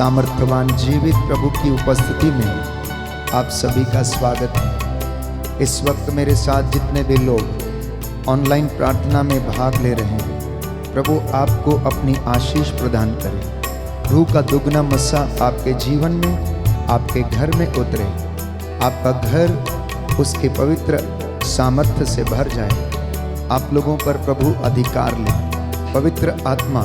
सामर्थ्यवान जीवित प्रभु की उपस्थिति में आप सभी का स्वागत है। इस वक्त मेरे साथ जितने भी लोग ऑनलाइन प्रार्थना में भाग ले रहे हैं, प्रभु आपको अपनी आशीष प्रदान करे। रूह का दुगना मस्सा आपके जीवन में, आपके घर में उतरे, आपका घर उसके पवित्र सामर्थ्य से भर जाए। आप लोगों पर प्रभु अधिकार ले, पवित्र आत्मा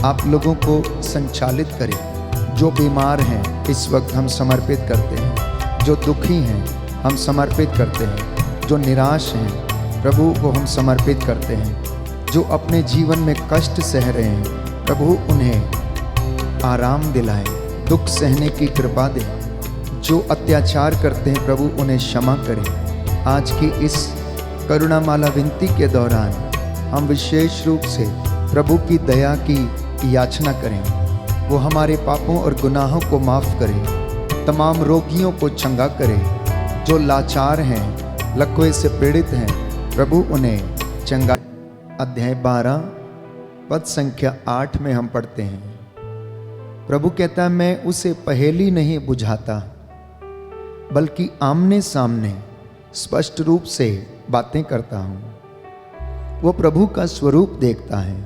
आप लोगों को संचालित करे। जो बीमार हैं इस वक्त हम समर्पित करते हैं, जो दुखी हैं हम समर्पित करते हैं, जो निराश हैं प्रभु को हम समर्पित करते हैं, जो अपने जीवन में कष्ट सह रहे हैं प्रभु उन्हें आराम दिलाए, दुख सहने की कृपा दे। जो अत्याचार करते हैं प्रभु उन्हें क्षमा करें। आज की इस करुणामाला विनती के दौरान हम विशेष रूप से प्रभु की दया की याचना करें। वो हमारे पापों और गुनाहों को माफ़ करे, तमाम रोगियों को चंगा करे। जो लाचार हैं, लकवे से पीड़ित हैं, प्रभु उन्हें चंगा। अध्याय 12 पद संख्या 8 में हम पढ़ते हैं, प्रभु कहता है, मैं उसे पहेली नहीं बुझाता बल्कि आमने सामने स्पष्ट रूप से बातें करता हूँ। वो प्रभु का स्वरूप देखता है।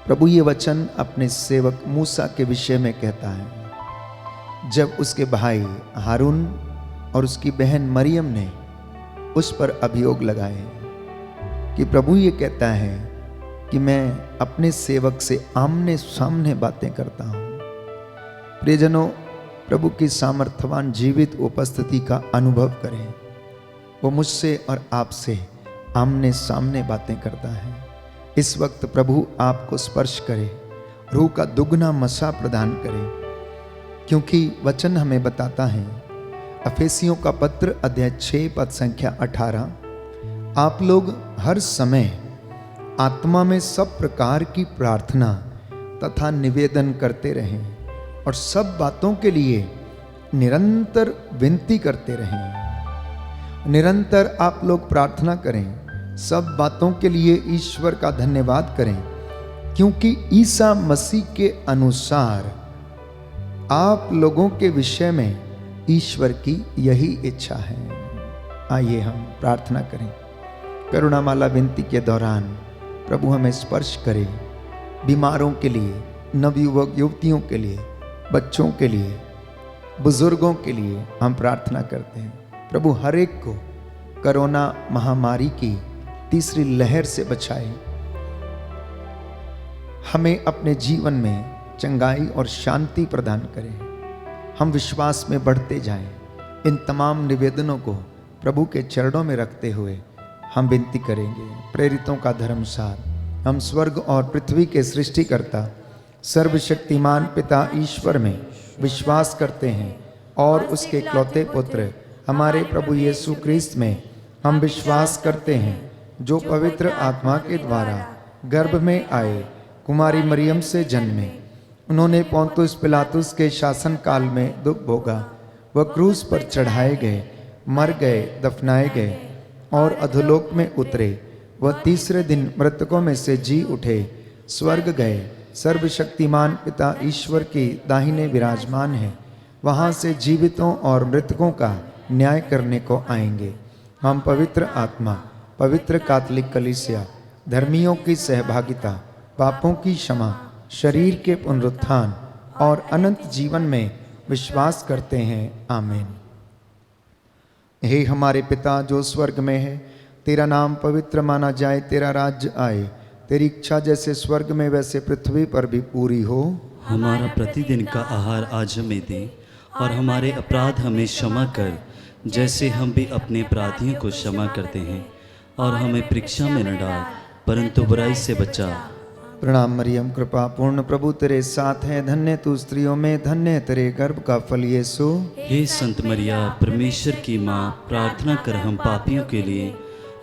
प्रभु ये वचन अपने सेवक मूसा के विषय में कहता है। जब उसके भाई हारून और उसकी बहन मरियम ने उस पर अभियोग लगाए कि प्रभु ये कहता है कि मैं अपने सेवक से आमने सामने बातें करता हूँ। प्रियजनों, प्रभु की सामर्थ्यवान जीवित उपस्थिति का अनुभव करें। वो मुझसे और आपसे आमने सामने बातें करता है। इस वक्त प्रभु आपको स्पर्श करे, रूह का दुगना मसा प्रदान करे, क्योंकि वचन हमें बताता है, अफेसियों का पत्र अध्याय 6 पद संख्या 18, आप लोग हर समय आत्मा में सब प्रकार की प्रार्थना तथा निवेदन करते रहें और सब बातों के लिए निरंतर विनती करते रहें। निरंतर आप लोग प्रार्थना करें, सब बातों के लिए ईश्वर का धन्यवाद करें, क्योंकि ईसा मसीह के अनुसार आप लोगों के विषय में ईश्वर की यही इच्छा है। आइए हम प्रार्थना करें। करुणामाला विनती के दौरान प्रभु हमें स्पर्श करे। बीमारों के लिए, नवयुवक युवतियों के लिए, बच्चों के लिए, बुजुर्गों के लिए हम प्रार्थना करते हैं। प्रभु हर एक को कोरोना महामारी की तीसरी लहर से बचाए। हमें अपने जीवन में चंगाई और शांति प्रदान करें। हम विश्वास में बढ़ते जाएं। इन तमाम निवेदनों को प्रभु के चरणों में रखते हुए हम विनती करेंगे। प्रेरितों का धर्मसार, हम स्वर्ग और पृथ्वी के सृष्टिकर्ता सर्वशक्तिमान पिता ईश्वर में विश्वास करते हैं और उसके इकलौते पुत्र हमारे प्रभु यीशु क्रिस्त में हम विश्वास करते हैं, जो पवित्र आत्मा के द्वारा गर्भ में आए, कुमारी मरियम से जन्मे। उन्होंने पोंतुस पिलातुस के शासन काल में दुख भोगा, वह क्रूस पर चढ़ाए गए, मर गए, दफनाए गए और अधोलोक में उतरे। वह तीसरे दिन मृतकों में से जी उठे, स्वर्ग गए, सर्वशक्तिमान पिता ईश्वर की दाहिने विराजमान है। वहाँ से जीवितों और मृतकों का न्याय करने को आएंगे। हम पवित्र आत्मा, पवित्र कैथोलिक कलीसिया, धर्मियों की सहभागिता, पापों की क्षमा, शरीर के पुनरुत्थान और अनंत जीवन में विश्वास करते हैं। आमीन। हे हमारे पिता जो स्वर्ग में है, तेरा नाम पवित्र माना जाए, तेरा राज्य आए, तेरी इच्छा जैसे स्वर्ग में वैसे पृथ्वी पर भी पूरी हो। हमारा प्रतिदिन का आहार आज हमें दे और हमारे अपराध हमें क्षमा कर, जैसे हम भी अपने अपराधियों को क्षमा करते हैं, और हमें परीक्षा में न डाल परंतु बुराई से बचा। प्रणाम मरियम, कृपा पूर्ण प्रभु तेरे साथ है, धन्य तू स्त्रियों में, धन्य तेरे गर्भ का फल यीशु। हे संत मरिया, परमेश्वर की माँ, प्रार्थना कर हम पापियों के लिए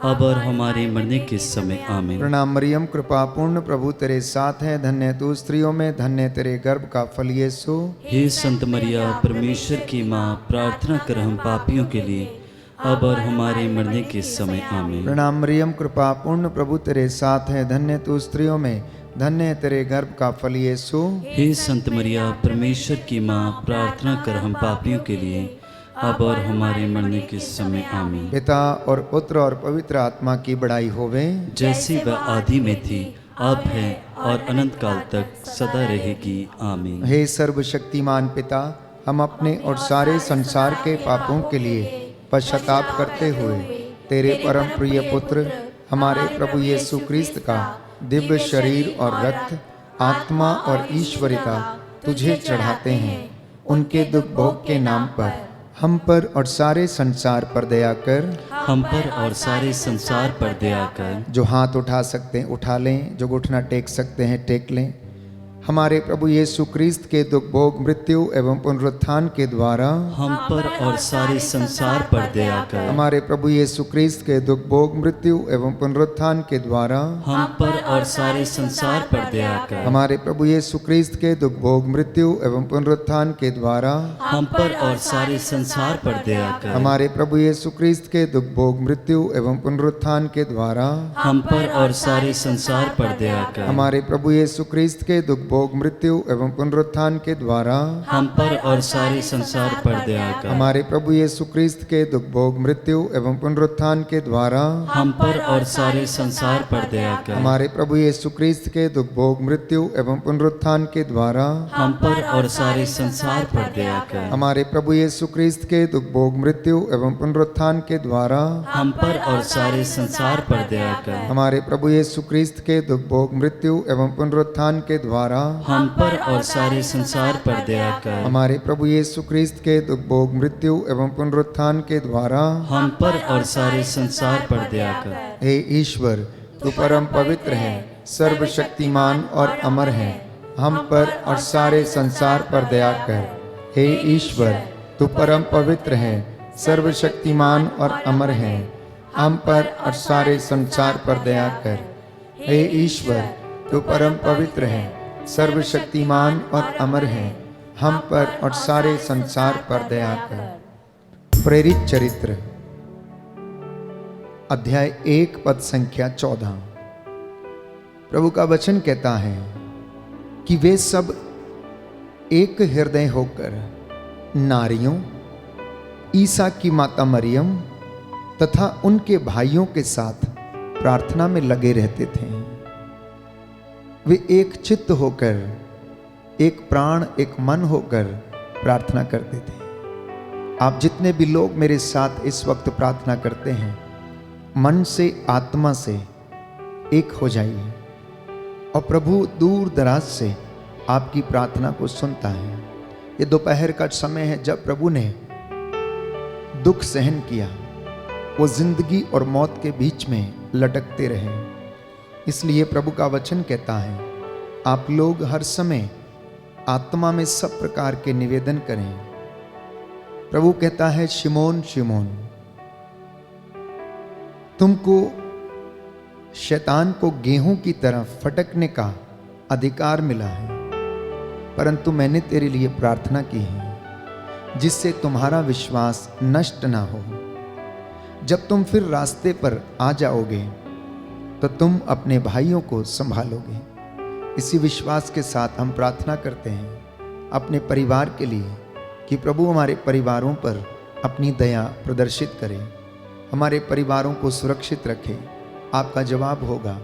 अब और हमारे मरने के समय। आमीन। प्रणाम मरियम, कृपा पूर्ण प्रभु तेरे साथ है, धन्य तू स्त्रियों में, धन्य तेरे गर्भ का फल यीशु। हे संत मरिया, परमेश्वर की माँ, प्रार्थना कर हम पापियों के लिए अब और हमारे मरने के समय। आमीन। प्रणाम मरियम, कृपा पूर्ण प्रभु तेरे साथ है, धन्य तू स्त्रियों में, धन्य है तेरे गर्भ का फल यीशु। हे संत मरिया, परमेश्वर की माँ, प्रार्थना कर हम पापियों के लिए, अब और हमारे मरने के समय। आमीन। पिता और पुत्र और पवित्र आत्मा की बड़ाई होवे, जैसी वह आदि में थी, अब है और अनंत काल तक सदा रहेगी। आमीन। हे सर्वशक्तिमान पिता, हम अपने और सारे संसार के पापों के लिए पश्चाताप करते हुए तेरे परम प्रिय पुत्र हमारे प्रभु यीशु क्रिस्त का दिव्य शरीर और रक्त, आत्मा और ईश्वरिता तुझे चढ़ाते हैं। उनके दुख भोग के नाम पर हम पर और सारे संसार पर दया कर। हम पर और सारे संसार पर दया कर। जो हाथ उठा सकते हैं उठा लें, जो घुटना टेक सकते हैं टेक लें। हमारे प्रभु यीशु क्रिस्त के दुख भोग, मृत्यु एवं पुनरुत्थान के द्वारा हम पर और सारे संसार पर दया कर। हमारे प्रभु यीशु क्रिस्त के दुख भोग, मृत्यु एवं पुनरुत्थान के द्वारा हम पर और सारे संसार पर दया कर। हमारे प्रभु यीशु क्रिस्त के दुख भोग, मृत्यु एवं पुनरुत्थान के द्वारा हम पर और सारे संसार पर दया कर। हमारे प्रभु यीशु क्रिस्त के दुख भोग, मृत्यु एवं पुनरुत्थान के द्वारा हम पर और सारे संसार पर दया कर। हमारे प्रभु यीशु क्रिस्त के दुख भोग, मृत्यु एवं पुनरुत्थान के द्वारा हम पर और सारे संसार पर दया कर। हमारे प्रभु यीशु क्रिस्त के दुख भोग, मृत्यु एवं पुनरुत्थान के द्वारा हम पर और सारे संसार पर दया कर। हमारे प्रभु यीशु क्रिस्त के दुख भोग, मृत्यु एवं पुनरुत्थान के द्वारा हम पर और सारे संसार पर दया कर। हमारे प्रभु यीशु क्रिस्त के दुख भोग, मृत्यु एवं पुनरुत्थान के द्वारा हम पर और सारे संसार पर दया कर। हमारे प्रभु यीशु क्रिस्त के दुख भोग, मृत्यु एवं पुनरुत्थान के द्वारा हम पर और सारे संसार पर दया कर। हमारे प्रभु यीशु क्रिस्त के दुख भोग, मृत्यु एवं पुनरुत्थान के द्वारा हम पर और सारे संसार पर दया कर। हे ईश्वर, तू परम पवित्र है, सर्वशक्तिमान और अमर है, हम पर और सारे संसार पर दया कर। हे ईश्वर, तू परम पवित्र है, सर्वशक्तिमान और अमर है, हम पर और सारे संसार पर दया कर। हे ईश्वर, तू परम पवित्र है, सर्वशक्तिमान और अमर है, हम पर और सारे संसार पर दया कर। प्रेरित चरित्र अध्याय 1 पद संख्या 14। प्रभु का वचन कहता है कि वे सब एक हृदय होकर नारियों, ईसा की माता मरियम तथा उनके भाइयों के साथ प्रार्थना में लगे रहते थे। वे एक चित्त होकर, एक प्राण, एक मन होकर प्रार्थना करते थे। आप जितने भी लोग मेरे साथ इस वक्त प्रार्थना करते हैं, मन से, आत्मा से एक हो जाइए और प्रभु दूर दराज से आपकी प्रार्थना को सुनता है। ये दोपहर का समय है जब प्रभु ने दुख सहन किया, वो जिंदगी और मौत के बीच में लटकते रहे। इसलिए प्रभु का वचन कहता है आप लोग हर समय आत्मा में सब प्रकार के निवेदन करें। प्रभु कहता है शिमोन शिमोन, तुमको शैतान को गेहूं की तरह फटकने का अधिकार मिला है, परंतु मैंने तेरे लिए प्रार्थना की है जिससे तुम्हारा विश्वास नष्ट ना हो। जब तुम फिर रास्ते पर आ जाओगे तो तुम अपने भाइयों को संभालोगे। इसी विश्वास के साथ हम प्रार्थना करते हैं अपने परिवार के लिए कि प्रभु हमारे परिवारों पर अपनी दया प्रदर्शित करे, हमारे परिवारों को सुरक्षित रखे। आपका जवाब होगा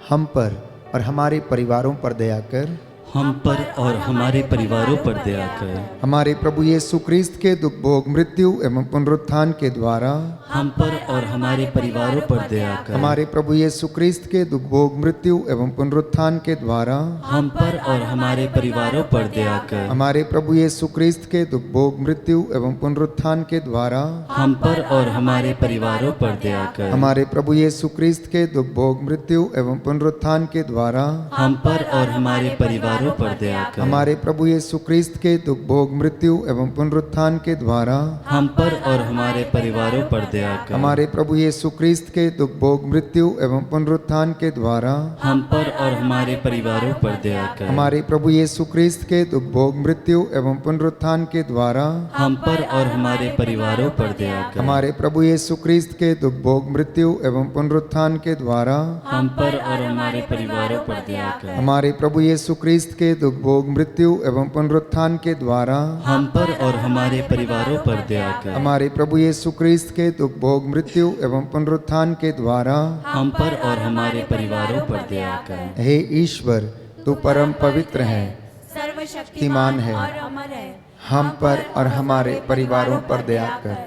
हम पर और हमारे परिवारों पर दया कर। हम पर और हमारे परिवारों पर दया कर। हमारे प्रभु यीशु क्रिस्त के दुख भोग, मृत्यु एवं पुनरुत्थान के द्वारा हम पर और हमारे परिवारों पर दया कर। हमारे प्रभु यीशु क्रिस्त के दुख भोग, मृत्यु एवं पुनरुत्थान के द्वारा हम पर और हमारे परिवारों पर दया कर। हमारे प्रभु यीशु क्रिस्त के दुख भोग, मृत्यु एवं पुनरुत्थान के द्वारा हम पर और हमारे परिवारों पर दया कर। हमारे प्रभु यीशु क्रिस्त के दुख भोग, मृत्यु एवं पुनरुत्थान के द्वारा हम पर और हमारे परिवारों परिवारों पर दया कर। हमारे प्रभु यीशु क्रिस्त के दुख भोग मृत्यु एवं पुनरुत्थान के द्वारा हम पर और हमारे परिवारों पर दया कर। हमारे प्रभु यीशु क्रिस्त के दुख भोग मृत्यु एवं पुनरुत्थान के द्वारा हम पर और हमारे परिवारों पर दया कर। हमारे प्रभु यीशु क्रिस्त के दुख भोग मृत्यु एवं पुनरुत्थान के द्वारा हम पर और हमारे परिवारों पर दया कर। हमारे प्रभु यीशु क्रिस्त के दुख भोग मृत्यु एवं पुनरुत्थान के द्वारा हम पर और हमारे परिवारों पर दया कर। हमारे प्रभु यीशु क्रिस्त के दुख भोग मृत्यु एवं पुनरुत्थान के द्वारा हम पर और हमारे परिवारों पर दया कर। हमारे प्रभु यीशु क्रिस्त के दुख भोग मृत्यु एवं पुनरुत्थान के द्वारा हम पर और हमारे परिवारों पर दया कर। हे ईश्वर, तू परम पवित्र है, सर्वशक्तिमान है और अमर है। हम पर और हमारे परिवारों पर दया कर।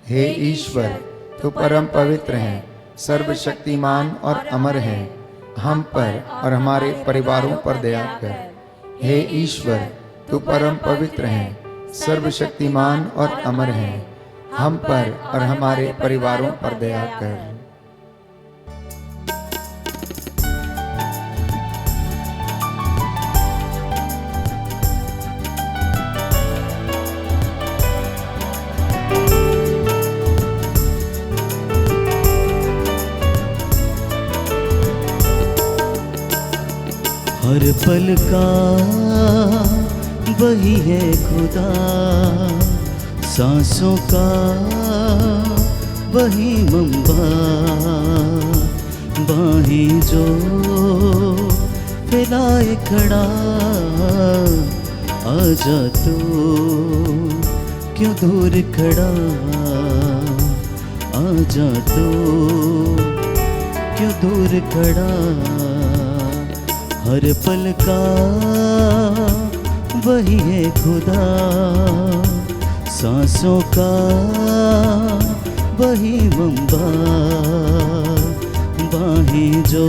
हे ईश्वर, तू परम पवित्र है, सर्वशक्तिमान और अमर है, हम पर और हमारे परिवारों पर दया कर। हे ईश्वर, तू परम पवित्र है, सर्वशक्तिमान और अमर है, हम पर और हमारे परिवारों पर दया कर। हर पल का वही है खुदा, सांसों का वही मंबा, बाहें जो फैलाए खड़ा, आजा तो क्यों दूर खड़ा, आजा तो क्यों दूर खड़ा। हर पल का वही है खुदा, सांसों का वही मंबा, बाहें जो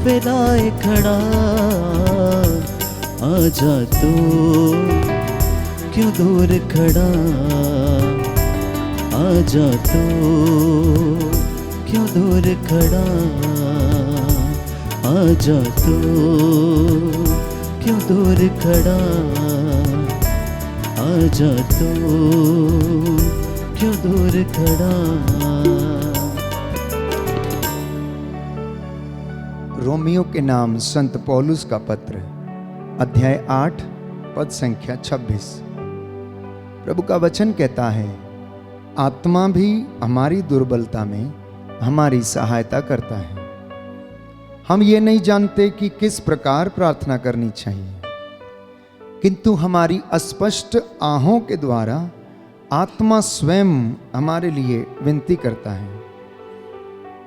फैलाए खड़ा, आजा तो क्यों दूर खड़ा, आजा तो क्यों दूर खड़ा, आजा तो क्यों दूर खड़ा, आजा तो क्यों दूर खड़ा। रोमियो के नाम संत पौलुस का पत्र, अध्याय 8 पद संख्या 26। प्रभु का वचन कहता है, आत्मा भी हमारी दुर्बलता में हमारी सहायता करता है। हम ये नहीं जानते कि किस प्रकार प्रार्थना करनी चाहिए, किंतु हमारी अस्पष्ट आहों के द्वारा आत्मा स्वयं हमारे लिए विनती करता है।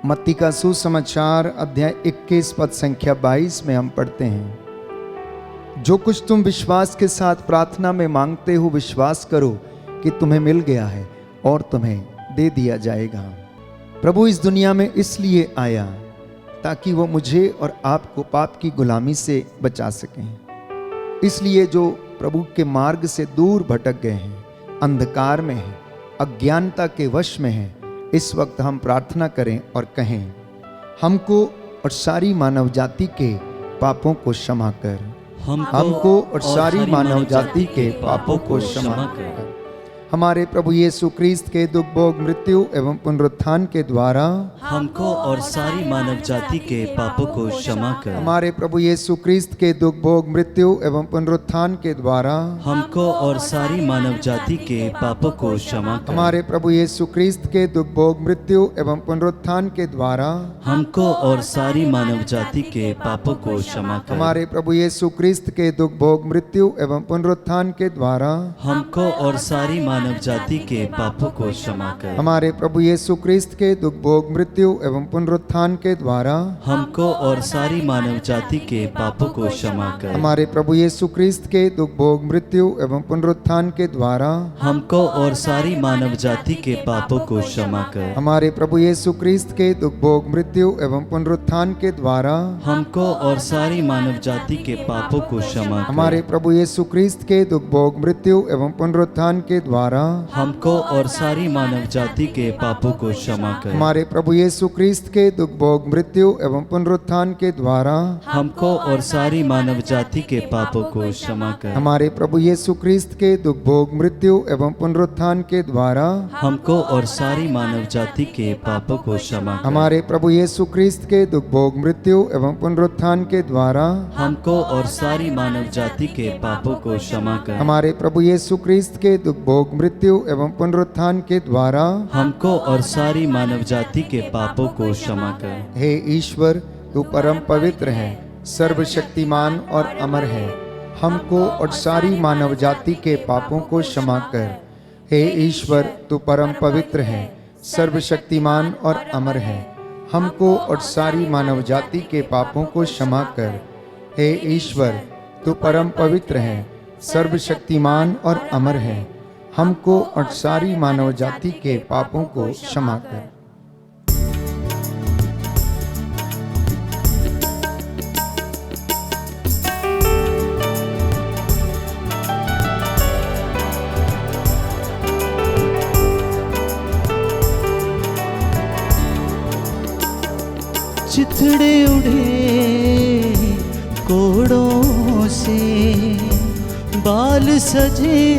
मत्ती का सुसमाचार अध्याय 21 पद संख्या 22 में हम पढ़ते हैं, जो कुछ तुम विश्वास के साथ प्रार्थना में मांगते हो, विश्वास करो कि तुम्हें मिल गया है और तुम्हें दे दिया जाएगा। प्रभु इस दुनिया में इसलिए आया ताकि वो मुझे और आपको पाप की गुलामी से बचा सकें। इसलिए जो प्रभु के मार्ग से दूर भटक गए हैं, अंधकार में हैं, अज्ञानता के वश में हैं, इस वक्त हम प्रार्थना करें और कहें, हमको और सारी मानव जाति के पापों को क्षमा कर। हमको और सारी मानव जाति के पापों को क्षमा कर। हमारे प्रभु यीशु क्रिस्त के दुख भोग मृत्यु एवं पुनरुत्थान के द्वारा हमको और सारी मानव जाति के पापों को क्षमा कर। हमारे प्रभु यीशु क्रिस्त के दुख भोग मृत्यु एवं पुनरुत्थान के द्वारा हमको और सारी मानव जाति के पापों को क्षमा कर। हमारे प्रभु यीशु क्रिस्त के दुख भोग मृत्यु एवं पुनरुत्थान के द्वारा हमको और सारी मानव जाति के पापों को क्षमा कर। हमारे प्रभु यीशु क्रिस्त के दुख भोग मृत्यु एवं पुनरुत्थान के द्वारा हमको और सारी मानव जाति के पापों को क्षमा कर। हमारे प्रभु यीशु क्रिस्त के दुख भोग मृत्यु एवं पुनरुत्थान के द्वारा हमको और सारी मानव जाति के पापों को क्षमा कर। हमारे प्रभु यीशु क्रिस्त के दुख भोग मृत्यु एवं पुनरुत्थान के द्वारा हमको और सारी मानव जाति के पापों को क्षमा कर। हमारे प्रभु यीशु क्रिस्त के दुख भोग मृत्यु एवं पुनरुत्थान के द्वारा हमको और सारी मानव जाति के पापों को क्षमा कर। हमारे प्रभु यीशु क्रिस्त के दुख भोग मृत्यु एवं पुनरुत्थान के द्वारा द्वारा हमको और सारी मानव जाति के पापों को क्षमा कर। हमारे प्रभु यीशु क्रिस्त के दुख भोग मृत्यु एवं पुनरुत्थान के द्वारा हमको और सारी मानव जाति के पापों को क्षमा कर। हमारे प्रभु यीशु क्रिस्त के दुख भोग मृत्यु एवं पुनरुत्थान के द्वारा हमको और सारी मानव जाति के पापों को क्षमा कर। हमारे प्रभु यीशु क्रिस्त के दुख भोग मृत्यु एवं पुनरुत्थान के द्वारा हमको और सारी मानव जाति के पापों को क्षमा कर। हमारे प्रभु यीशु क्रिस्त के दुख भोग मृत्यु एवं पुनरुत्थान के द्वारा हमको और सारी मानव जाति के पापों को क्षमा कर। हे ईश्वर, तू परम पवित्र है, सर्वशक्तिमान और अमर है, हमको और सारी मानव जाति के पापों को क्षमा कर। हे ईश्वर, तू परम पवित्र है, सर्वशक्तिमान और अमर है, हमको और सारी मानव जाति के पापों को क्षमा कर। हे ईश्वर, तू परम पवित्र है, सर्वशक्तिमान और अमर है, हमको और सारी मानव जाति के पापों को क्षमा कर। चिथड़े उड़े कोड़ों से, बाल सजे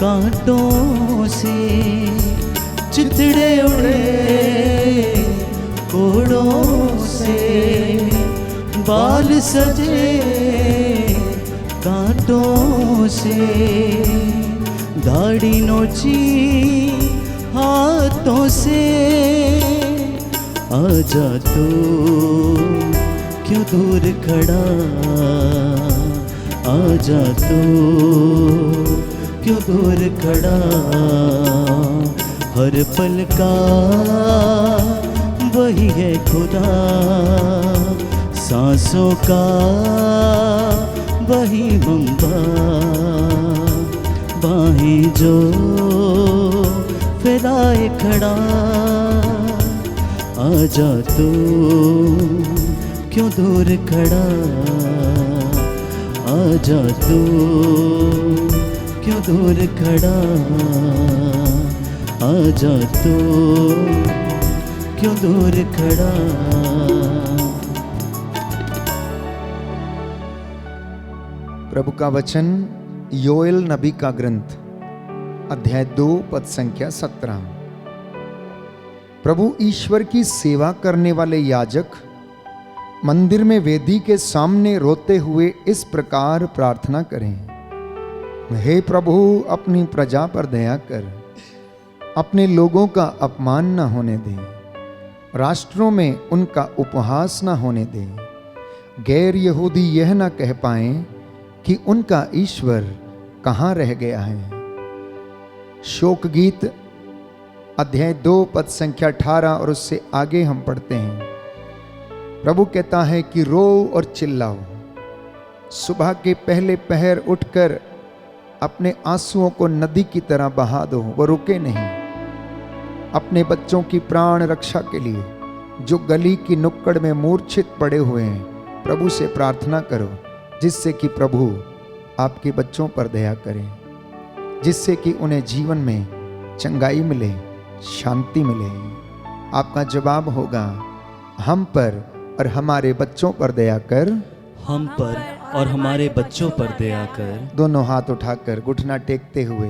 कांटों से। चिथड़े उड़े कोड़ों से, बाल सजे कांटों से। दाढ़ी नोची हाथों से, आजा तू क्यों दूर खड़ा, आजा तू क्यों दूर खड़ा। हर पल का वही है खुदा, सांसों का वही मंबा। बाहें जो फैलाए खड़ा, आजा तू क्यों दूर खड़ा, आजा तू क्यों दूर खड़ा, आजा तू क्यों दूर खड़ा। प्रभु का वचन योएल नबी का ग्रंथ अध्याय 2 पद संख्या 17। प्रभु ईश्वर की सेवा करने वाले याजक मंदिर में वेदी के सामने रोते हुए इस प्रकार प्रार्थना करें। हे प्रभु, अपनी प्रजा पर दया कर, अपने लोगों का अपमान न होने दे, राष्ट्रों में उनका उपहास न होने दे। गैर यहूदी यह न कह पाएं कि उनका ईश्वर कहाँ रह गया है। शोक गीत अध्याय 2 पद संख्या 18 और उससे आगे हम पढ़ते हैं। प्रभु कहता है कि रो और चिल्लाओ, सुबह के पहले पहर उठकर अपने आंसुओं को नदी की तरह बहा दो, वो रुके नहीं। अपने बच्चों की प्राण रक्षा के लिए जो गली की नुक्कड़ में मूर्छित पड़े हुए हैं, प्रभु से प्रार्थना करो, जिससे कि प्रभु आपके बच्चों पर दया करें, जिससे कि उन्हें जीवन में चंगाई मिले, शांति मिले। आपका जवाब होगा, हम पर और हमारे बच्चों पर दया कर, हम पर और हमारे बच्चों पर दया कर। दोनों हाथ उठाकर घुटना टेकते हुए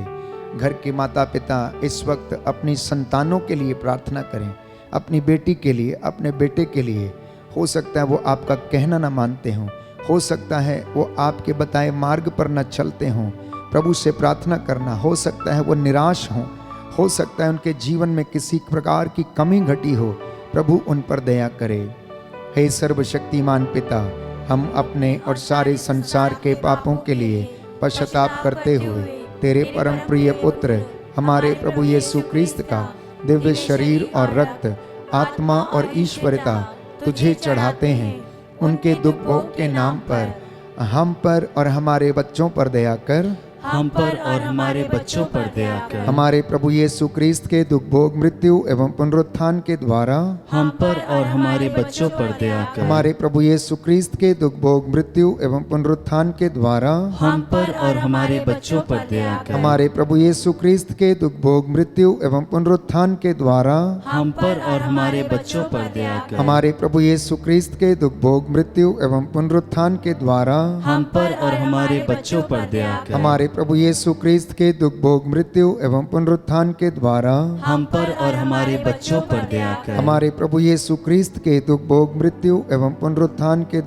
घर के माता पिता इस वक्त अपनी संतानों के लिए प्रार्थना करें, अपनी बेटी के लिए, अपने बेटे के लिए। हो सकता है वो आपका कहना ना मानते हों, हो सकता है वो आपके बताए मार्ग पर न चलते हों। प्रभु से प्रार्थना करना, हो सकता है वो निराश हों, हो सकता है उनके जीवन में किसी प्रकार की कमी घटी हो। प्रभु उन पर दया करे। हे सर्वशक्तिमान पिता, हम अपने और सारे संसार के पापों के लिए पश्चाताप करते हुए तेरे परम प्रिय पुत्र हमारे प्रभु यीशु क्रिस्त का दिव्य शरीर और रक्त, आत्मा और ईश्वरता तुझे चढ़ाते हैं। उनके दुख भोग के नाम पर हम पर और हमारे बच्चों पर दया कर। हम पर और हमारे बच्चों पर दया कर। हमारे प्रभु यीशु क्रिस्त के दुख भोग मृत्यु एवं पुनरुत्थान के द्वारा हम पर और हमारे बच्चों पर दया कर। हमारे प्रभु यीशु क्रिस्त के दुख भोग मृत्यु एवं पुनरुत्थान के द्वारा हम पर और हमारे बच्चों पर दया कर। हमारे प्रभु यीशु क्रिस्त के दुख भोग मृत्यु एवं पुनरुत्थान के द्वारा हम पर और हमारे बच्चों पर दया कर। हमारे प्रभु यीशु क्रिस्त के दुख भोग मृत्यु एवं पुनरुत्थान के द्वारा हम पर और हमारे बच्चों पर दया कर। हमारे प्रभु यीशु क्रिस्त के दुख भोग मृत्यु एवं पुनरुत्थान के द्वारा हम पर और हमारे बच्चों पर दया कर। हमारे प्रभु यीशु क्रिस्त के दुख भोग मृत्यु एवं पुनरुत्थान के द्वारा हम पर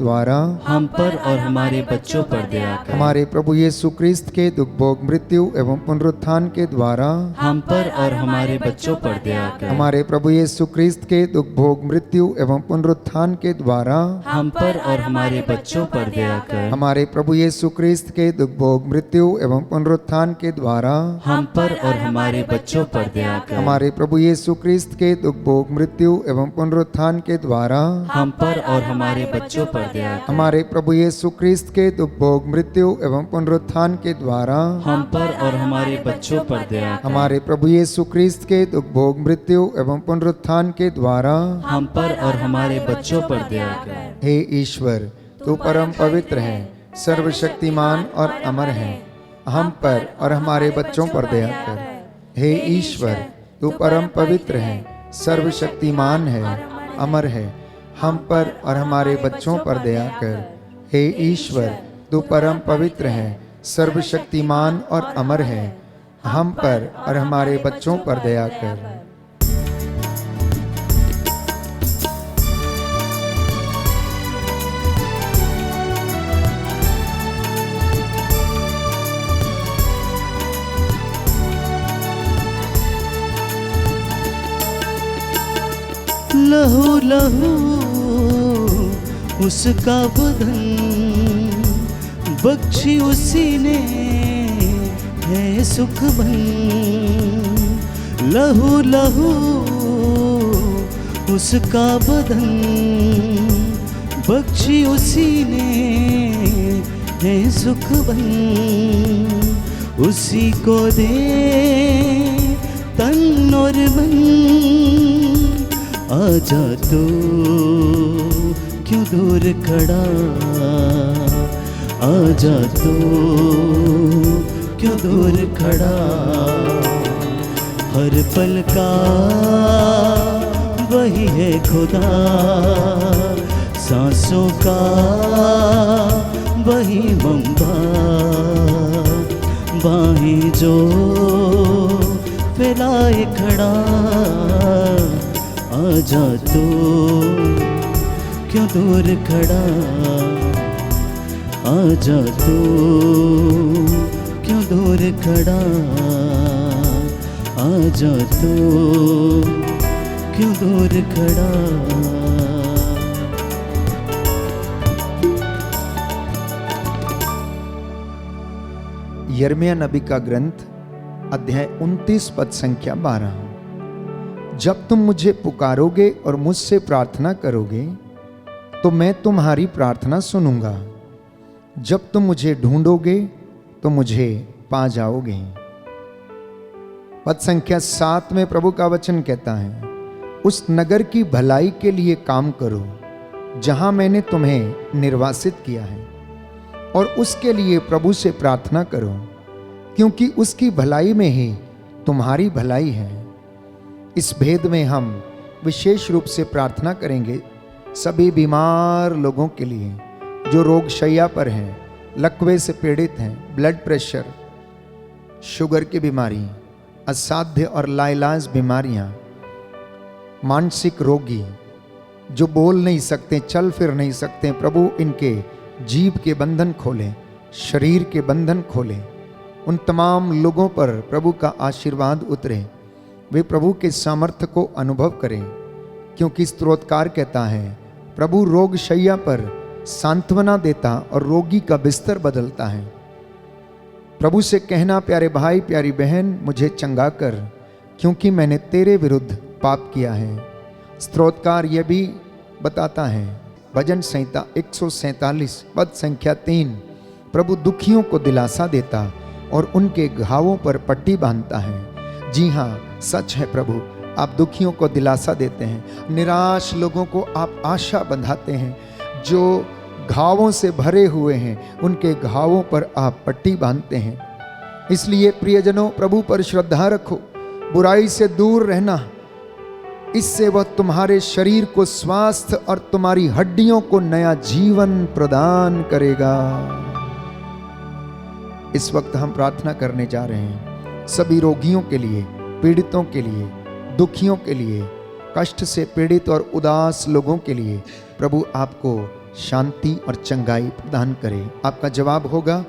और हमारे बच्चों पर दया कर। हमारे प्रभु यीशु क्रिस्त के दुख भोग मृत्यु एवं पुनरुत्थान के द्वारा हम पर और हमारे बच्चों पर दया कर। हमारे प्रभु यीशु क्रिस्त के दुख भोग मृत्यु एवं पुनरुत्थान के द्वारा हम पर और हमारे बच्चों पर दया कर। हमारे प्रभु यीशु क्रिस्त के दुख भोग मृत्यु एवं पुनरुत्थान के द्वारा हम पर और हमारे बच्चों पर दया कर। हमारे प्रभु यीशु क्रिस्त के दुख भोग मृत्यु एवं पुनरुत्थान के द्वारा हम पर और हमारे बच्चों पर दया कर। हमारे प्रभु यीशु क्रिस्त के दुख भोग मृत्यु एवं पुनरुत्थान के द्वारा हम पर और हमारे बच्चों पर दया कर। हमारे प्रभु यीशु क्रिस्त के दुख भोग मृत्यु एवं पुनरुत्थान के द्वारा हम पर और हमारे बच्चों पर दया कर। हे ईश्वर, तू परम पवित्र है, सर्वशक्तिमान और अमर है, हम पर और हमारे बच्चों पर दया कर। हे ईश्वर, तू परम पवित्र है, सर्वशक्तिमान है, अमर है, हम पर और हमारे बच्चों पर दया कर। हे ईश्वर, तू परम पवित्र है, सर्वशक्तिमान और अमर है, हम पर और हमारे बच्चों पर दया कर। लहू लहू उसका बदन बख्शी उसी ने है सुख बन। लहू लहू उसका बदन बख्शी उसी ने है सुख बन। उसी को दे तन और मन, आजा तो क्यों दूर खड़ा, आजा तो क्यों दूर खड़ा। हर पल का वही है खुदा, सांसों का वही मंबा। बाहें जो फैलाए खड़ा, आजा तो क्यों दूर खड़ा, आजा तो क्यों दूर खड़ा, आजा तो क्यों दूर खड़ा। यिर्मयाह नबी का ग्रंथ अध्याय 29 पद संख्या 12। जब तुम मुझे पुकारोगे और मुझसे प्रार्थना करोगे तो मैं तुम्हारी प्रार्थना सुनूंगा। जब तुम मुझे ढूंढोगे तो मुझे पा जाओगे। पद संख्या 7 में प्रभु का वचन कहता है, उस नगर की भलाई के लिए काम करो जहां मैंने तुम्हें निर्वासित किया है, और उसके लिए प्रभु से प्रार्थना करो, क्योंकि उसकी भलाई में ही तुम्हारी भलाई है। इस भेद में हम विशेष रूप से प्रार्थना करेंगे सभी बीमार लोगों के लिए जो रोग शैया पर हैं, लकवे से पीड़ित हैं, ब्लड प्रेशर, शुगर की बीमारी, असाध्य और लाइलाज बीमारियां, मानसिक रोगी जो बोल नहीं सकते, चल फिर नहीं सकते, प्रभु इनके जीभ के बंधन खोलें, शरीर के बंधन खोलें। उन तमाम लोगों पर प्रभु का आशीर्वाद उतरे, वे प्रभु के सामर्थ्य को अनुभव करें, क्योंकि स्तोत्रकार कहता है, प्रभु रोग शैया पर सांत्वना देता और रोगी का बिस्तर बदलता है। प्रभु से कहना, प्यारे भाई प्यारी बहन, मुझे चंगा कर, क्योंकि मैंने तेरे विरुद्ध पाप किया है। स्तोत्रकार यह भी बताता है, भजन संहिता 147 पद संख्या 3, प्रभु दुखियों को दिलासा देता और उनके घावों पर पट्टी बांधता है। जी हाँ, सच है प्रभु, आप दुखियों को दिलासा देते हैं, निराश लोगों को आप आशा बंधाते हैं। जो घावों से भरे हुए हैं उनके घावों पर आप पट्टी बांधते हैं। इसलिए प्रियजनों, प्रभु पर श्रद्धा रखो, बुराई से दूर रहना। इससे वह तुम्हारे शरीर को स्वास्थ्य और तुम्हारी हड्डियों को नया जीवन प्रदान करेगा। इस वक्त हम प्रार्थना करने जा रहे हैं सभी रोगियों के लिए, पीड़ितों के लिए, दुखियों के लिए, कष्ट से पीड़ित और उदास लोगों के लिए प्रभु आपको शांति और चंगाई प्रदान करे। आपका जवाब होगा,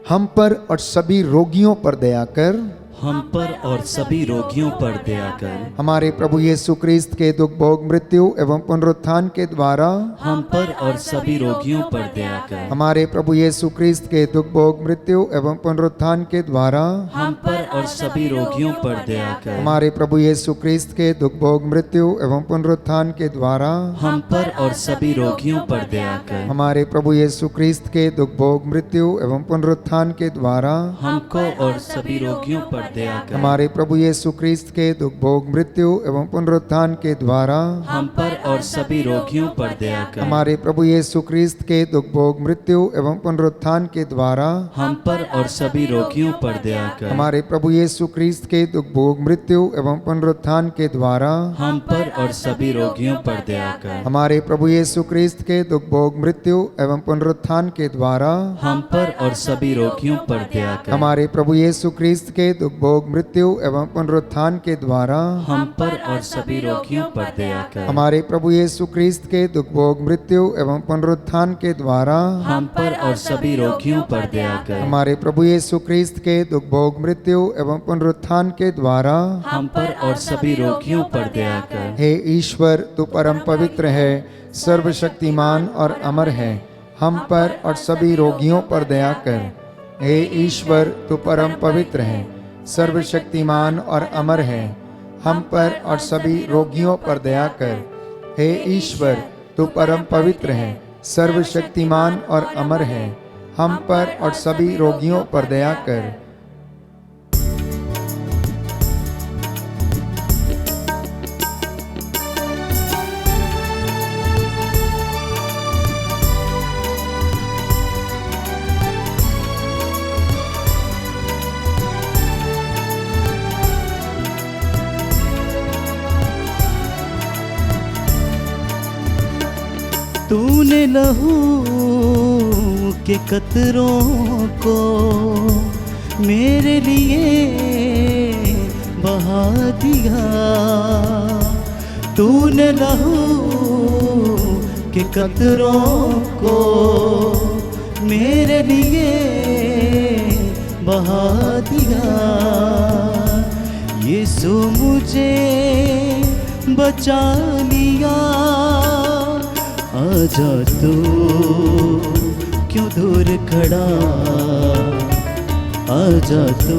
हम पर और सभी रोगियों पर दया कर, हम पर और सभी रोगियों पर दया कर। हमारे प्रभु यीशु क्रिस्त के दुख भोग मृत्यु एवं पुनरुत्थान के द्वारा हम पर और सभी रोगियों पर दया कर। हमारे प्रभु यीशु क्रिस्त के दुख भोग मृत्यु एवं पुनरुत्थान के द्वारा हम पर और सभी रोगियों पर दया कर। हमारे प्रभु यीशु क्रिस्त के दुख भोग मृत्यु एवं पुनरुत्थान के द्वारा हम पर और सभी रोगियों पर दया कर। हमारे प्रभु यीशु क्रिस्त के दुख भोग मृत्यु एवं पुनरुत्थान के द्वारा हमको और सभी रोगियों पर दया कर। हमारे प्रभु यीशु क्रिस्त के दुख भोग मृत्यु एवं पुनरुत्थान के द्वारा हम पर और सभी रोगियों पर दया कर। हमारे प्रभु यीशु क्रिस्त के दुख भोग मृत्यु एवं पुनरुत्थान के द्वारा हम पर और सभी रोगियों पर दया कर। हमारे प्रभु यीशु क्रिस्त के दुख भोग मृत्यु एवं पुनरुत्थान के द्वारा हम पर और सभी रोगियों पर दया कर। हमारे प्रभु यीशु क्रिस्त के दुख भोग मृत्यु एवं पुनरुत्थान के द्वारा हम पर और सभी रोगियों पर दया कर। हमारे प्रभु यीशु क्रिस्त के दुख भोग मृत्यु एवं पुनरुत्थान के द्वारा हम पर और सभी रोगियों पर दया कर। हमारे प्रभु यीशु क्रिस्त के दुख भोग मृत्यु एवं पुनरुत्थान के द्वारा हम पर और सभी रोगियों पर दया कर। हमारे प्रभु यीशु क्रिस्त के दुख भोग मृत्यु एवं पुनरुत्थान के द्वारा हम पर और सभी रोगियों पर दया कर। हे ईश्वर, तू परम पवित्र है, सर्वशक्तिमान और अमर है, हम पर और सभी रोगियों पर दया कर। हे ईश्वर, तू परम पवित्र है, सर्वशक्तिमान और अमर है, हम पर और सभी रोगियों पर दया कर। हे ईश्वर, तू परम पवित्र है, सर्वशक्तिमान और अमर है, हम पर और सभी रोगियों पर दया कर। तूने लहू के कतरों को मेरे लिए बहा दिया। तूने लहू के कतरों को मेरे लिए बहा दिया। यीशु मुझे बचा लिया। आजा तू क्यों दूर खड़ा, आजा तू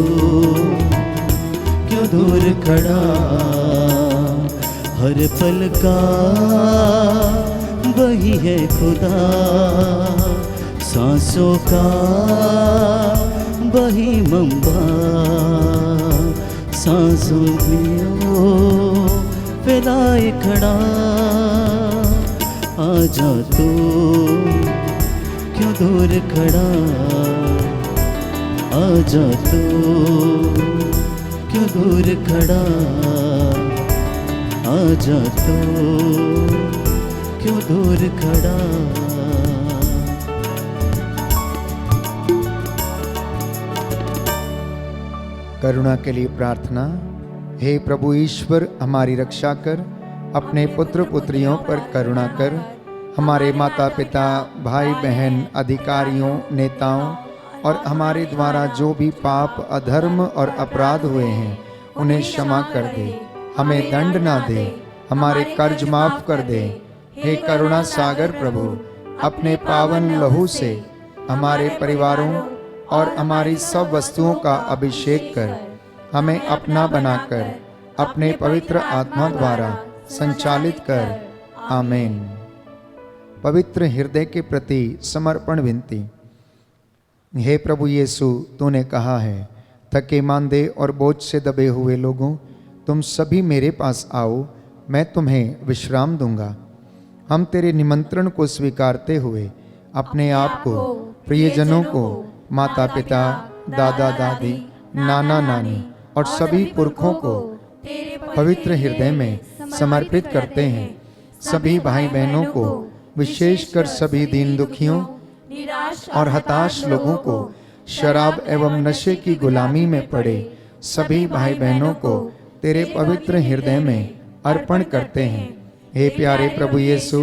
क्यों दूर खड़ा। हर पल का वही है खुदा, सांसों का वही मंबा। सांसों में ओ फैलाए खड़ा। आजा तू क्यों दूर खड़ा, आजा तू क्यों दूर खड़ा। आजा तू क्यों दूर खड़ा। करुणा के लिए प्रार्थना। हे प्रभु ईश्वर, हमारी रक्षा कर, अपने पुत्र पुत्रियों पर करुणा कर। हमारे माता पिता, भाई बहन, अधिकारियों, नेताओं और हमारे द्वारा जो भी पाप, अधर्म और अपराध हुए हैं उन्हें क्षमा कर दे, हमें दंड ना दे, हमारे कर्ज माफ कर दे। हे करुणा सागर प्रभु, अपने पावन लहू से हमारे परिवारों और हमारी सब वस्तुओं का अभिषेक कर, हमें अपना बनाकर अपने पवित्र आत्मा द्वारा संचालित कर। आमीन। पवित्र हृदय के प्रति समर्पण विनती। हे प्रभु यीशु, तूने कहा है, थके मांदे और बोझ से दबे हुए लोगों, तुम सभी मेरे पास आओ, मैं तुम्हें विश्राम दूंगा। हम तेरे निमंत्रण को स्वीकारते हुए अपने आप को, प्रियजनों को, माता पिता, दादा दादी, नाना नानी और सभी पुरखों को पवित्र हृदय में समर्पित करते हैं। सभी भाई बहनों को, विशेषकर सभी दीन दुखियों निराश और हताश लोगों को, शराब एवं नशे की गुलामी में पड़े सभी भाई बहनों को तेरे पवित्र हृदय में अर्पण करते हैं। हे प्यारे प्रभु यीशु,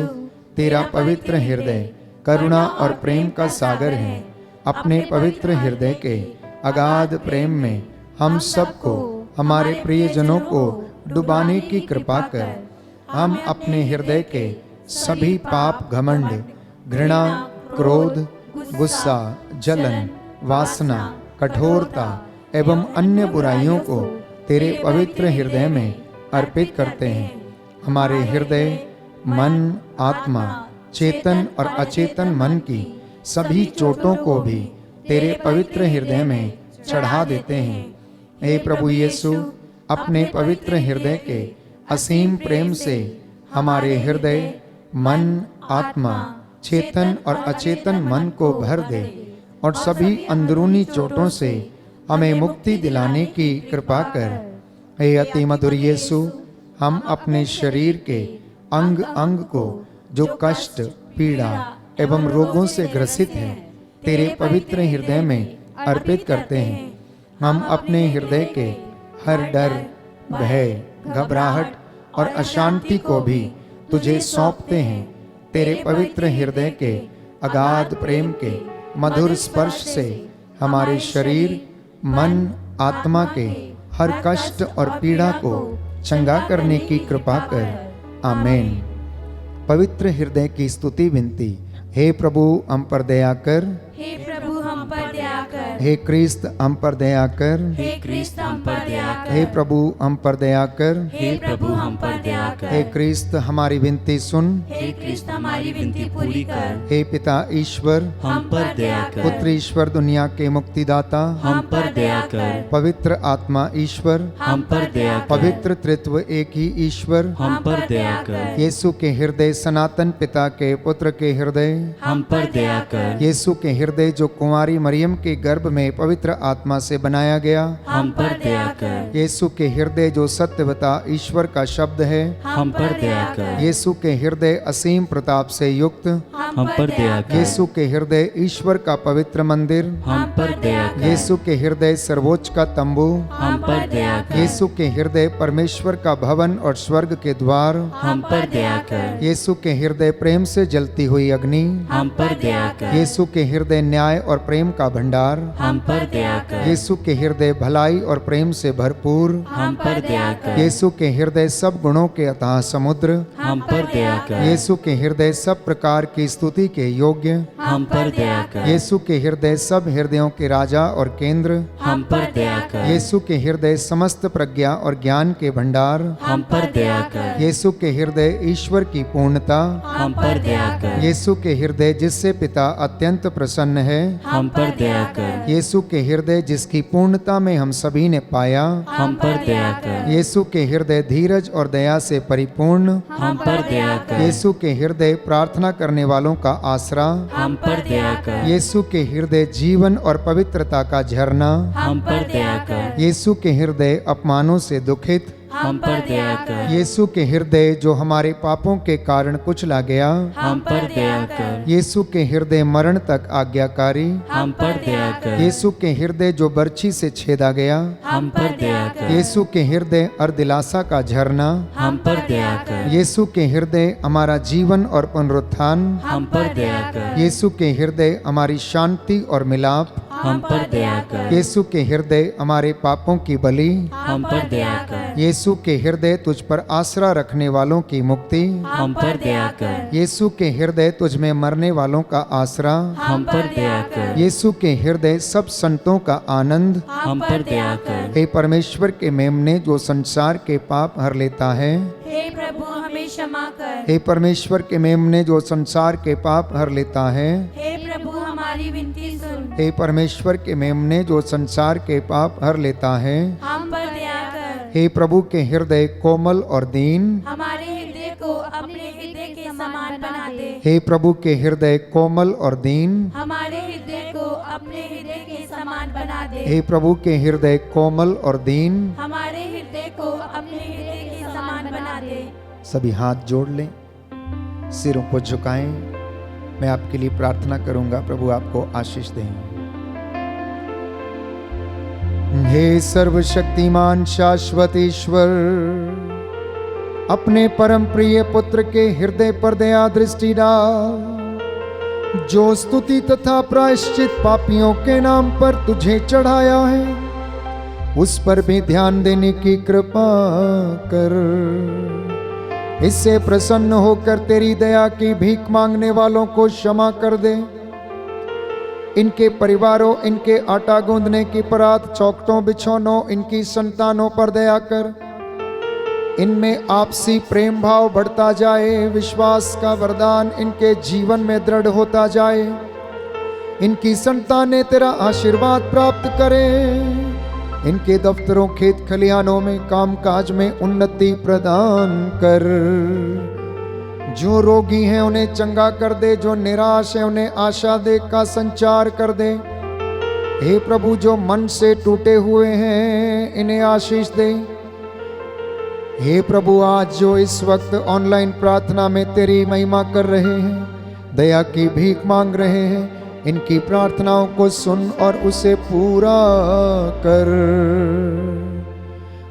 तेरा पवित्र हृदय करुणा और प्रेम का सागर है। अपने पवित्र हृदय के अगाध प्रेम में हम सबको, हमारे प्रियजनों को डुबाने की कृपा कर। हम अपने हृदय के सभी पाप, घमंड, घृणा, क्रोध, गुस्सा, जलन, वासना, कठोरता एवं अन्य बुराइयों को तेरे पवित्र हृदय में अर्पित करते हैं। हमारे हृदय, मन, आत्मा, चेतन और अचेतन मन की सभी चोटों को भी तेरे पवित्र हृदय में चढ़ा देते हैं। हे प्रभु यीशु, अपने पवित्र हृदय के असीम प्रेम से हमारे हृदय, मन, आत्मा, चेतन और अचेतन मन को भर दे और सभी अंदरूनी चोटों से हमें मुक्ति दिलाने की कृपा कर। हे अति मधुर यीशु, हम अपने शरीर के अंग अंग को जो कष्ट, पीड़ा एवं रोगों से ग्रसित है, तेरे पवित्र हृदय में अर्पित करते हैं। हम अपने हृदय के हर डर, भय, घबराहट और अशांति को भी तुझे सौंपते हैं। तेरे पवित्र हृदय के अगाध प्रेम के मधुर स्पर्श से हमारे शरीर, मन, आत्मा के हर कष्ट और पीड़ा को चंगा करने की कृपा कर। आमीन। पवित्र हृदय की स्तुति विनती। हे प्रभु, हम पर दया कर। हे प्रभु, हम पर दया कर। हे क्रिस्त, हम पर दया कर। हे क्रिस्त, हम पर दया कर। हे प्रभु, हम पर दया कर। हे प्रभु, हम पर दया कर। हे क्रिस्त, हमारी विनती सुन। हे क्रिस्त, हमारी विनती पूरी कर। हे पिता ईश्वर, हम पर दया कर। पुत्र ईश्वर, दुनिया के मुक्तिदाता, हम पर दया कर। पवित्र आत्मा ईश्वर, हम पर दया कर। पवित्र त्रित्व एक ही ईश्वर, हम पर दया कर। यीशु के हृदय, सनातन पिता के पुत्र के हृदय, हम पर दया कर। यीशु के हृदय जो कुंवारी मरियम के गर्भ में पवित्र आत्मा से बनाया गया, हम पर दया कर। यीशु के हृदय जो सत्यवता ईश्वर का शब्द है, हम पर दया कर। यीशु के हृदय असीम प्रताप से युक्त, हम पर दया कर। यीशु के हृदय ईश्वर का पवित्र मंदिर, हम पर दया कर। यीशु के हृदय सर्वोच्च का तंबू, हम पर दया कर। यीशु के हृदय परमेश्वर का भवन और स्वर्ग के द्वार, हम पर दया कर। यीशु के हृदय प्रेम से जलती हुई अग्नि, हम पर दया कर। यीशु के हृदय न्याय और प्रेम का भंडार, हम पर दया कर। यीशु के हृदय भलाई और प्रेम से भरपूर, हम पर दया कर। यीशु के हृदय सब गुणों के अथाह समुद्र, हम पर दया कर। यीशु के हृदय सब प्रकार की स्तुति के योग्य, हम पर दया कर। यीशु के हृदय सब हृदयों के राजा और केंद्र, हम पर दया कर। यीशु के हृदय समस्त प्रज्ञा और ज्ञान के भंडार, हम पर दया कर। यीशु के हृदय ईश्वर की पूर्णता, हम पर दया कर। यीशु के हृदय जिससे पिता अत्यंत प्रसन्न है, हम पर दया कर। यीशु के हृदय जिसकी पूर्णता में हम सभी ने पाया, हम पर दया कर। यीशु के हृदय धीरज और दया से परिपूर्ण, हम पर दया कर। यीशु के हृदय प्रार्थना करने वालों का आसरा, हम पर दया कर। यीशु के हृदय जीवन और पवित्रता का झरना, हम पर दया कर। यीशु के हृदय अपमानों से दुखित, हम पर दया कर। यीशु के हृदय जो हमारे पापों के कारण कुचला गया, हम पर दया कर। यीशु के हृदय मरण तक आज्ञाकारी, हम पर दया कर। यीशु के हृदय जो बर्छी से छेदा गया, हम पर दया कर। यीशु के हृदय अर्दिलासा का झरना, हम पर दया कर। यीशु के हृदय हमारा जीवन और पुनरुत्थान, हम पर दया कर। यीशु के हृदय हमारी शांति और मिलाप, हम पर दया कर। यीशु के हृदय हमारे पापों की बलि, हम पर दया कर। यीशु के हृदय तुझ पर आसरा रखने वालों की मुक्ति, हम पर दया कर। यीशु के हृदय तुझ में मरने वालों का आसरा, हम पर दया कर। यीशु के हृदय सब संतों का आनंद, हम पर दया कर। हे परमेश्वर के मेमने जो संसार के पाप हर लेता है, हे प्रभु, हमें क्षमा कर। हे परमेश्वर के मेमने जो संसार के पाप हर लेता है, हे प्रभु, हमारी विनती सुन। हे परमेश्वर के मेमने जो संसार के पाप हर लेता है, हम पर दया कर। हे प्रभु के हृदय कोमल और दीन, हमारे हृदय को अपने हृदय के समान बना दे। हे प्रभु के हृदय कोमल और दीन, हमारे हृदय को अपने हृदय के समान बना दे। हे प्रभु के हृदय कोमल और दीन। हमारे हृदय को अपने हृदय के समान बना दे। सभी हाथ जोड़ लें, सिरों को झुकाएं। मैं आपके लिए प्रार्थना करूंगा, प्रभु आपको आशीष दें। हे सर्वशक्तिमान शाश्वत ईश्वर, अपने परम प्रिय पुत्र के हृदय पर दया दृष्टि डाल, जो स्तुति तथा प्रायश्चित पापियों के नाम पर तुझे चढ़ाया है, उस पर भी ध्यान देने की कृपा कर। इससे प्रसन्न होकर तेरी दया की भीख मांगने वालों को क्षमा कर दे। इनके परिवारों, इनके आटा गूंदने की परात, चौखटों, बिछौनों, इनकी संतानों पर दया कर। इनमें आपसी प्रेम भाव बढ़ता जाए, विश्वास का वरदान इनके जीवन में दृढ़ होता जाए। इनकी संतानें तेरा आशीर्वाद प्राप्त करें। इनके दफ्तरों, खेत खलिहानों में, कामकाज में उन्नति प्रदान कर। जो रोगी हैं उन्हें चंगा कर दे, जो निराश है उन्हें आशा दे का संचार कर दे। हे प्रभु, जो मन से टूटे हुए हैं इन्हें आशीष दे। हे प्रभु, आज जो इस वक्त ऑनलाइन प्रार्थना में तेरी महिमा कर रहे हैं, दया की भीख मांग रहे हैं, इनकी प्रार्थनाओं को सुन और उसे पूरा कर।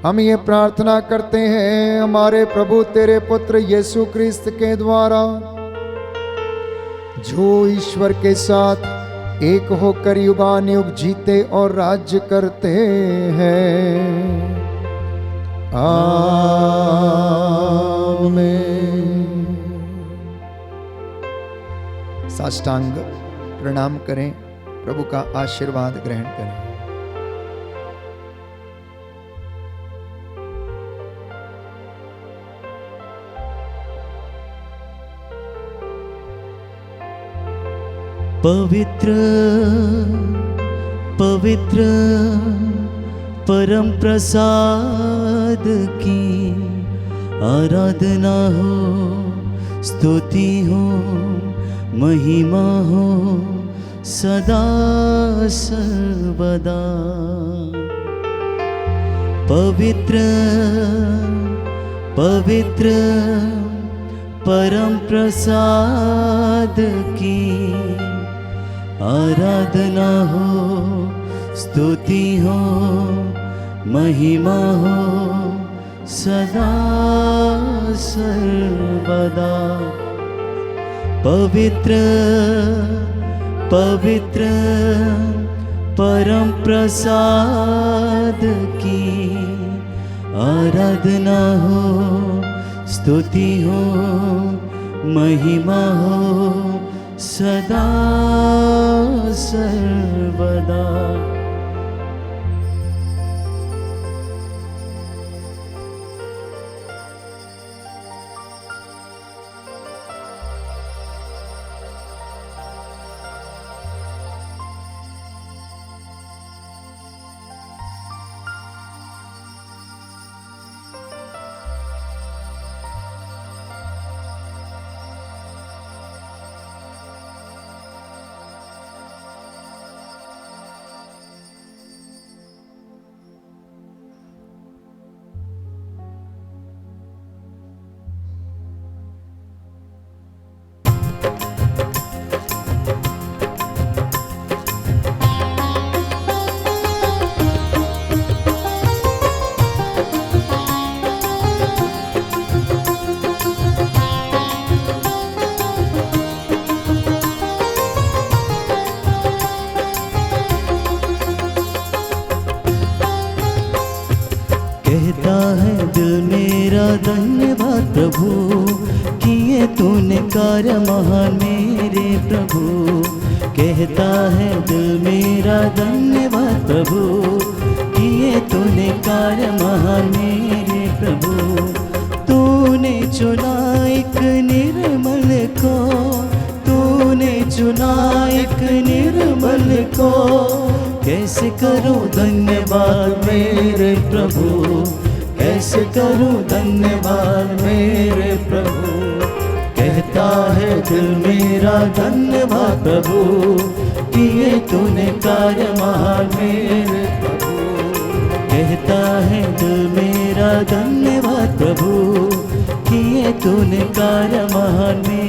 हम ये प्रार्थना करते हैं हमारे प्रभु तेरे पुत्र यीशु क्रिस्त के द्वारा, जो ईश्वर के साथ एक होकर युगानुयुग जीते और राज्य करते हैं। आमीन। साष्टांग प्रणाम करें, प्रभु का आशीर्वाद ग्रहण करें। पवित्र पवित्र परम प्रसाद की आराधना हो, स्तुति हो, महिमा हो सदा सर्वदा। पवित्र पवित्र परम प्रसाद की आराधना हो, स्तुति हो, महिमा हो सदा सर्वदा। पवित्र पवित्र परम प्रसाद की आराधना हो, स्तुति हो, महिमा हो सदा सर्वदा। कहता है दिल मेरा धन्यवाद प्रभु, किए तूने कार्य महान मेरे प्रभु। कहता है दिल मेरा धन्यवाद प्रभु, किए तूने कार्य महान मेरे प्रभु। तूने चुना एक निर्मल को, तूने चुना एक निर्मल को, कैसे करूं धन्यवाद मेरे प्रभु, कैसे करूं धन्यवाद मेरे प्रभु। कहता है दिल मेरा धन्यवाद प्रभु, किए तूने कार्य महान मेरे प्रभु। कहता है दिल मेरा धन्यवाद प्रभु, किए तूने कार्य महान मेरे